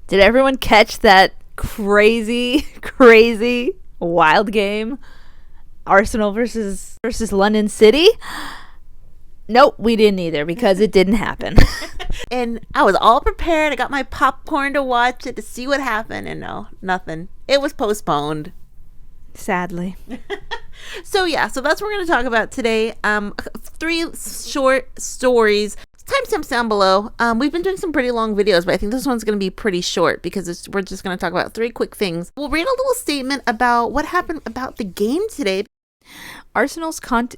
Did everyone catch that crazy wild game? Arsenal versus London City? Nope, we didn't either because it didn't happen. And I was all prepared. I got my popcorn to watch it to see what happened. And no, nothing. It was postponed. Sadly. So that's what we're going to talk about today. 3 short stories. Timestamps down below. We've been doing some pretty long videos, but I think this one's going to be pretty short because we're just going to talk about 3 quick things. We'll read a little statement about what happened about the game today. Arsenal's Conti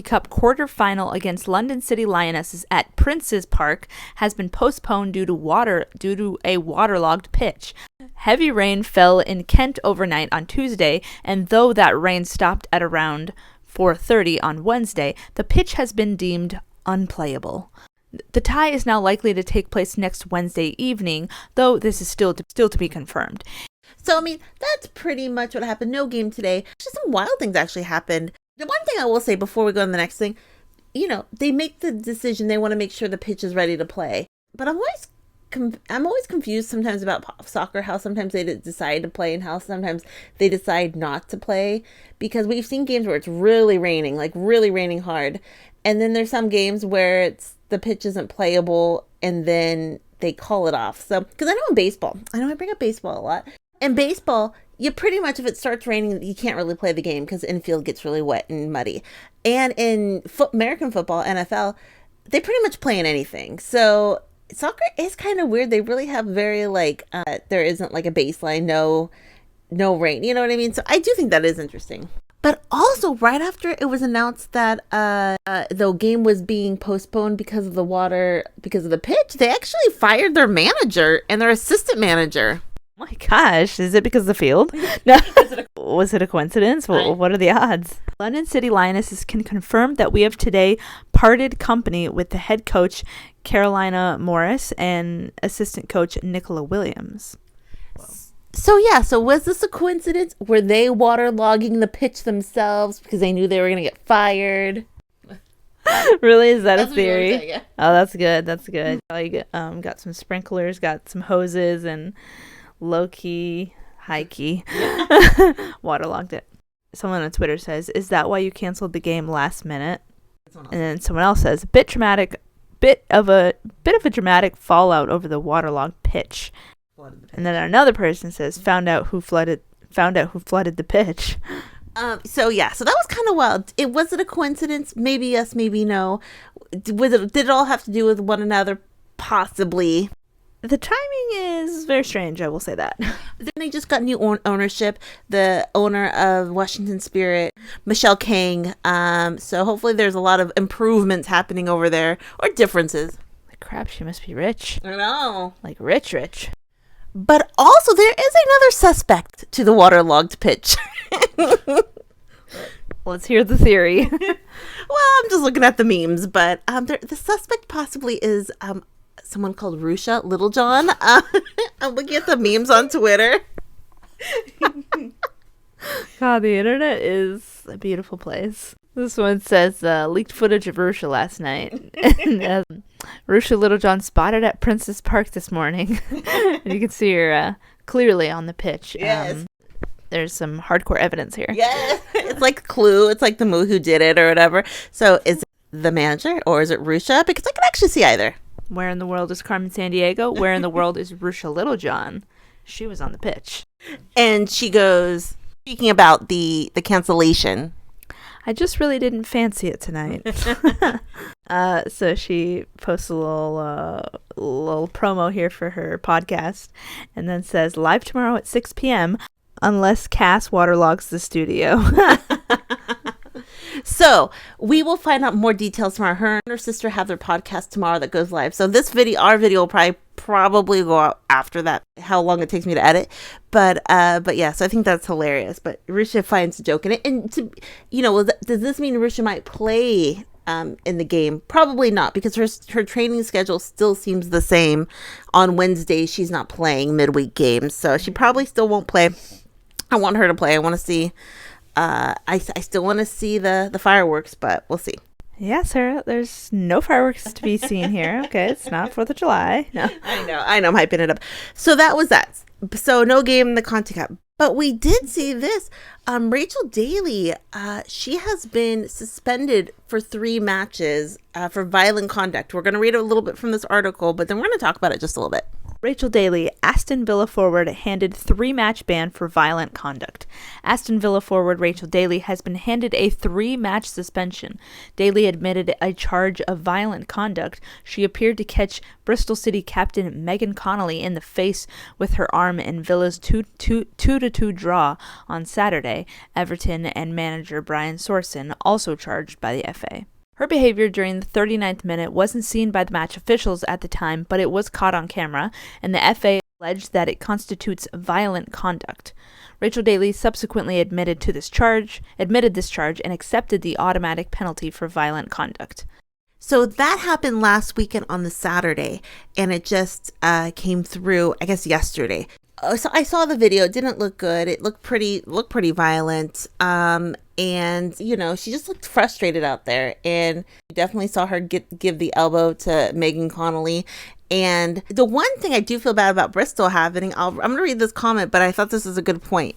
Cup quarterfinal against London City Lionesses at Prince's Park has been postponed due to a waterlogged pitch. Heavy rain fell in Kent overnight on Tuesday, and though that rain stopped at around 4:30 on Wednesday, the pitch has been deemed unplayable. The tie is now likely to take place next Wednesday evening, though this is still to be confirmed. So, I mean, that's pretty much what happened. No game today. Just some wild things actually happened. The one thing I will say before we go on the next thing, they make the decision. They want to make sure the pitch is ready to play. But I'm always confused sometimes about soccer, how sometimes they decide to play and how sometimes they decide not to play. Because we've seen games where it's really raining, like really raining hard. And then there's some games where the pitch isn't playable and then they call it off. So, because I know in baseball, I bring up baseball a lot. In baseball, you pretty much, if it starts raining, you can't really play the game because the infield gets really wet and muddy. And in American football, NFL, they pretty much play in anything. So soccer is kind of weird. They really have very there isn't like a baseline, no rain. You know what I mean? So I do think that is interesting. But also, right after it was announced that the game was being postponed because of the pitch, they actually fired their manager and their assistant manager. Oh my gosh, is it because of the field? No. Was it a coincidence? What are the odds? London City Lionesses can confirm that we have today parted company with the head coach Carolina Morris and assistant coach Nicola Williams. So was this a coincidence? Were they waterlogging the pitch themselves because they knew they were going to get fired? Really? Is that a theory? Say, yeah. Oh, that's good. I got some sprinklers, got some hoses, and low-key, high-key waterlogged it. Someone on Twitter says, "Is that why you canceled the game last minute?" And then someone else says, "Bit of a dramatic fallout over the waterlogged pitch." And then another person says, "Found out who flooded the pitch." So that was kind of wild. Was it a coincidence? Maybe yes, maybe no. Did it all have to do with one another? Possibly. The timing is very strange, I will say that. Then they just got new ownership. The owner of Washington Spirit, Michelle Kang. So hopefully there's a lot of improvements happening over there, or differences. Like crap, she must be rich. I know. Like rich. But also there is another suspect to the waterlogged pitch. Let's hear the theory. Well, I'm just looking at the memes, but the suspect possibly is someone called RUESHA Littlejohn. I'm looking at the memes on Twitter. God, the internet is a beautiful place. This one says, leaked footage of RUESHA last night. And RUESHA Littlejohn spotted at Prince's Park this morning. And you can see her clearly on the pitch. Yes. There's some hardcore evidence here. Yes. It's like Clue. It's like the movie Who Did It or whatever. So is it the manager or is it RUESHA? Because I can actually see either. Where in the world is Carmen Sandiego? Where in the world is RUESHA Littlejohn? She was on the pitch. And she goes, speaking about the cancellation. I just really didn't fancy it tonight. So she posts a little promo here for her podcast and then says, live tomorrow at 6 p.m. unless Cass waterlogs the studio. So we will find out more details tomorrow. Her and her sister have their podcast tomorrow that goes live. So our video will probably go out after that, how long it takes me to edit. But yeah, so I think that's hilarious. But RUESHA finds a joke in it. And does this mean RUESHA might play in the game? Probably not, because her training schedule still seems the same. On Wednesdays, she's not playing midweek games. So she probably still won't play. I want her to play. I want to see. I still want to see the fireworks, but we'll see. Yeah, Sarah, there's no fireworks to be seen here. Okay, it's not 4th of July. No. I know, I'm hyping it up. So that was that. So no game in the Conti Cup. But we did see this. Rachel Daly, she has been suspended for 3 matches for violent conduct. We're going to read a little bit from this article, but then we're going to talk about it just a little bit. Rachel Daly, Aston Villa forward, handed 3-match ban for violent conduct. Aston Villa forward Rachel Daly has been handed a 3-match suspension. Daly admitted a charge of violent conduct. She appeared to catch Bristol City captain Megan Connolly in the face with her arm in Villa's 2-2 draw on Saturday. Everton and manager Brian Sorson also charged by the FA. Her behavior during the 39th minute wasn't seen by the match officials at the time, but it was caught on camera, and the FA alleged that it constitutes violent conduct. Rachel Daly subsequently admitted this charge and accepted the automatic penalty for violent conduct. So that happened last weekend on the Saturday, and it just came through, I guess, yesterday. So I saw the video. It didn't look good. It looked pretty violent. And, you know, she just looked frustrated out there. And you definitely saw her give the elbow to Megan Connolly. And the one thing I do feel bad about Bristol happening, I'm going to read this comment, but I thought this was a good point.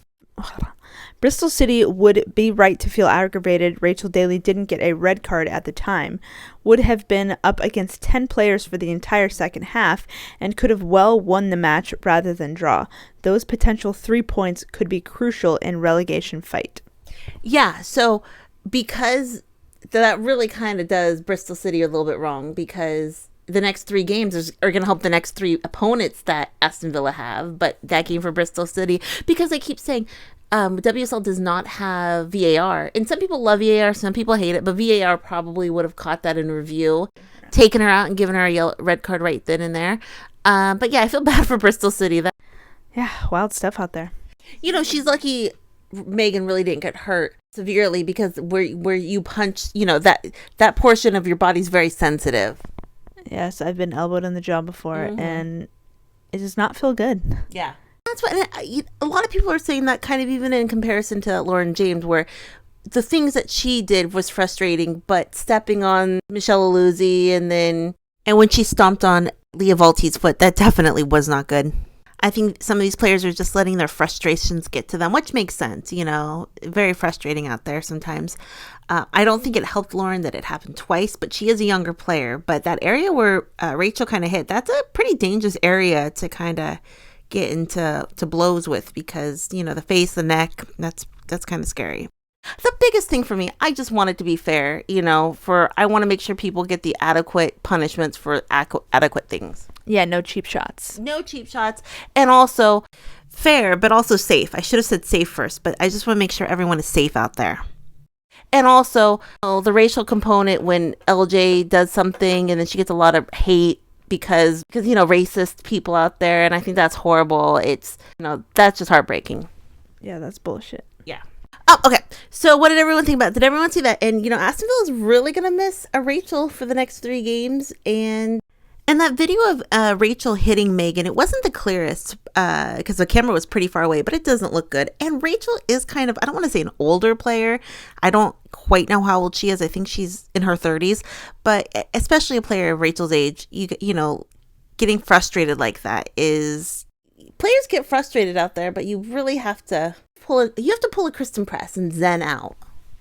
Bristol City would be right to feel aggravated Rachel Daly didn't get a red card at the time, would have been up against 10 players for the entire second half, and could have well won the match rather than draw. Those potential 3 points could be crucial in relegation fight. Yeah, so because that really kind of does Bristol City a little bit wrong, because the next 3 games are going to help the next 3 opponents that Aston Villa have, but that game for Bristol City, because they keep saying WSL does not have VAR, and some people love VAR, some people hate it, but VAR probably would have caught that in review, taken her out and given her a red card right then and there. But yeah, I feel bad for Bristol City. Yeah, wild stuff out there. You know, she's lucky Megan really didn't get hurt severely, because where you punch, you know, that portion of your body's very sensitive. Yes, I've been elbowed in the jaw before, and it does not feel good. Yeah. That's what a lot of people are saying, that kind of even in comparison to Lauren James, where the things that she did was frustrating, but stepping on Michelle Aluzzi and when she stomped on Leah Volti's foot, that definitely was not good. I think some of these players are just letting their frustrations get to them, which makes sense, you know, very frustrating out there sometimes. I don't think it helped Lauren that it happened twice, but she is a younger player. But that area where Rachel kind of hit, that's a pretty dangerous area to kind of get into blows with, because, you know, the face, the neck, that's kind of scary. The biggest thing for me, I just want it to be fair, you know, I want to make sure people get the adequate punishments for adequate things. Yeah, no cheap shots. No cheap shots. And also fair, but also safe. I should have said safe first, but I just want to make sure everyone is safe out there. And also, the racial component, when LJ does something and then she gets a lot of hate because you know, racist people out there, and I think that's horrible. It's, you know, that's just heartbreaking. Yeah, that's bullshit. Yeah. Oh, okay. So what did everyone think about it? Did everyone see that? And, you know, Aston Villa is really going to miss Rachel for the next 3 games. And that video of Rachel hitting Megan, it wasn't the clearest because the camera was pretty far away, but it doesn't look good. And Rachel is kind of, I don't want to say an older player. I don't quite know how old she is. I think she's in her 30s. But especially a player of Rachel's age, you know, getting frustrated like that is... Players get frustrated out there, but you really have to pull a Kristen Press and zen out.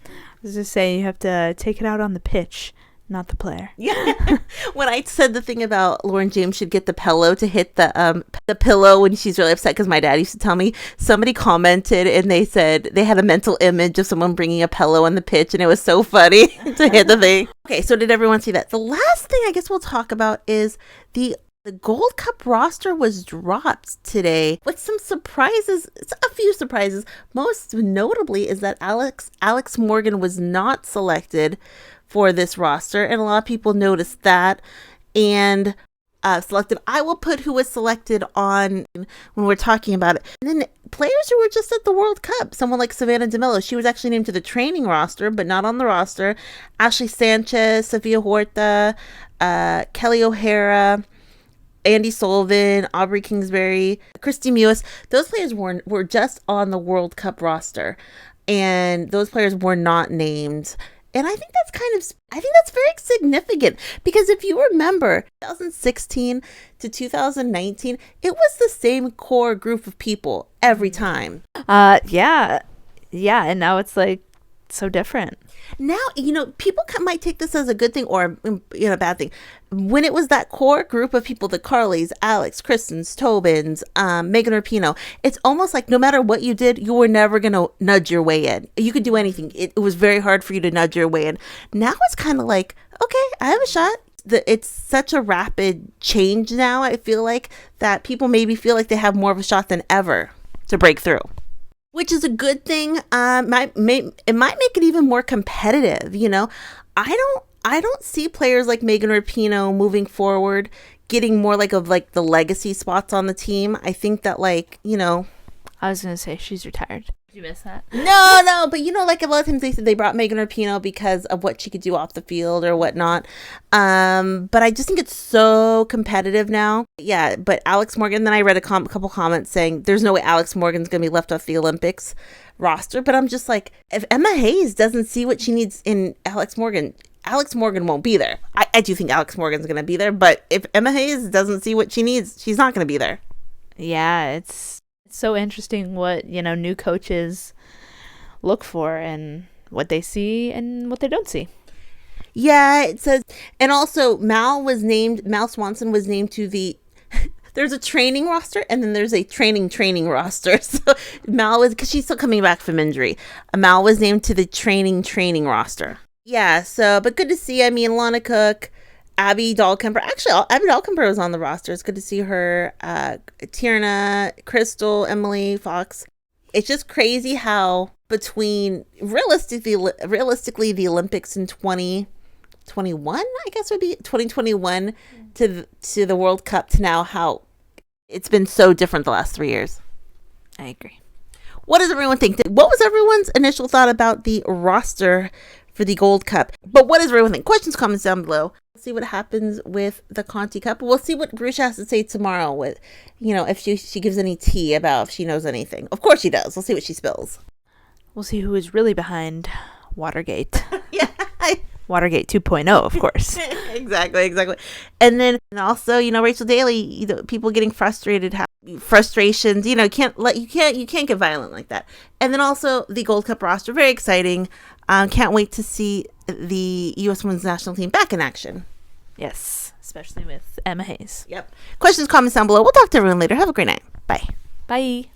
I was just saying, you have to take it out on the pitch, not the player. Yeah. When I said the thing about Lauren James should get the pillow to hit the pillow when she's really upset, because my dad used to tell me, somebody commented and they said they had a mental image of someone bringing a pillow on the pitch, and it was so funny to hit the thing. Okay, so did everyone see that? The last thing I guess we'll talk about is the Gold Cup roster was dropped today with some surprises. It's a few surprises. Most notably is that Alex Morgan was not selected for this roster, and a lot of people noticed that and selected. I will put who was selected on when we're talking about it. And then players who were just at the World Cup, someone like Savannah DeMello, she was actually named to the training roster, but not on the roster. Ashley Sanchez, Sofia Horta, Kelly O'Hara, Andy Sullivan, Aubrey Kingsbury, Christy Mewis, those players were just on the World Cup roster, and those players were not named. And I think that's very significant, because if you remember 2016 to 2019, it was the same core group of people every time. Yeah. And now it's like so different. Now, people might take this as a good thing or, a bad thing. When it was that core group of people, the Carlys, Alex, Kristens, Tobins, Megan Rapinoe, it's almost like no matter what you did, you were never going to nudge your way in. You could do anything. It was very hard for you to nudge your way in. Now it's kind of like, okay, I have a shot. It's such a rapid change now, I feel like, that people maybe feel like they have more of a shot than ever to break through. Which is a good thing. It might make it even more competitive. I don't see players like Megan Rapinoe moving forward, getting more like the legacy spots on the team. I think that I was gonna say she's retired. Did you miss that? No, but a lot of times they said they brought Megan Rapinoe because of what she could do off the field or whatnot. But I just think it's so competitive now. Yeah, but Alex Morgan, then I read a couple comments saying there's no way Alex Morgan's going to be left off the Olympics roster. But I'm just like, if Emma Hayes doesn't see what she needs in Alex Morgan won't be there. I do think Alex Morgan's going to be there. But if Emma Hayes doesn't see what she needs, she's not going to be there. Yeah, it's so interesting what new coaches look for and what they see and what they don't see. Yeah, it says, and also Mal Swanson was named to the there's a training roster and then there's a training roster. So Mal was, because she's still coming back from injury, Mal was named to the training roster. Yeah, so but good to see. I mean, Lana Cook, Abby Dahlkemper. Actually, Abby Dahlkemper was on the roster. It's good to see her. Tierna, Crystal, Emily, Fox. It's just crazy how between realistically the Olympics in 2021, I guess would be 2021 to the World Cup to now, how it's been so different the last 3 years. I agree. What does everyone think? What was everyone's initial thought about the roster for the Gold Cup? But what does everyone think? Questions, comments down below. We'll see what happens with the Conti Cup. We'll see what RUESHA has to say tomorrow with, if she gives any tea about if she knows anything. Of course she does. We'll see what she spills. We'll see who is really behind Watergate. Yeah. Watergate 2.0, of course. Exactly. And then also, Rachel Daly, people getting frustrated, frustrations, you can't get violent like that. And then also the Gold Cup roster, very exciting. Can't wait to see the U.S. Women's National Team back in action. Yes, especially with Emma Hayes. Yep. Questions, comments down below. We'll talk to everyone later. Have a great night. Bye. Bye.